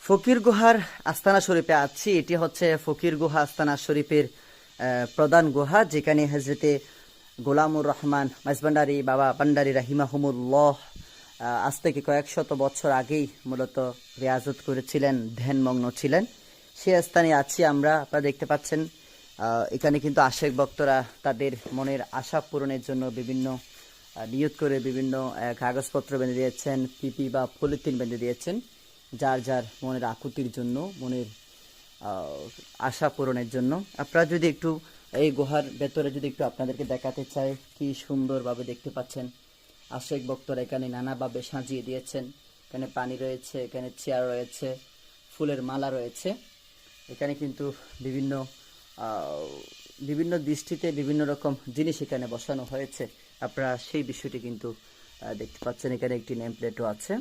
ফকির গুহার আস্তানা শরীফে আছি। এটি হচ্ছে ফকির গুহা আস্তানা শরীফের প্রধান গুহা, যেখানে হজরতে গোলামুর রহমান মাইজভান্ডারী বাবা ভান্ডারী রাহিমাহুমুল্লাহ আজ থেকে কয়েক শত বছর আগেই মূলত রিয়াজত করেছিলেন, ধ্যানমগ্ন ছিলেন। সেই স্থানে আছি আমরা। আপনারা দেখতে পাচ্ছেন এখানে কিন্তু আশেক ভক্তরা তাদের মনের আশা পূরণের জন্য বিভিন্ন নিয়ত করে বিভিন্ন কাগজপত্র বেঁধে দিয়েছেন, পিপি বা পলিথিন বেঁধে দিয়েছেন, যার যার মনের আকুতির জন্য, মনের আশা পূরণের জন্য। আপনারা যদি একটু এই গুহার ভেতরে যদি একটু আপনাদেরকে দেখাতে চাই, কি সুন্দরভাবে দেখতে পাচ্ছেন আশেক ভক্তরা এখানে নানাভাবে সাজিয়ে দিয়েছেন। এখানে পানি রয়েছে, এখানে চেয়ার রয়েছে, ফুলের মালা রয়েছে। এখানে কিন্তু বিভিন্ন বিভিন্ন দৃষ্টিতে বিভিন্ন রকম জিনিস এখানে বসানো হয়েছে। আপনারা সেই বিষয়টি কিন্তু দেখতে পাচ্ছেন। এখানে একটি নেম প্লেটও আছে।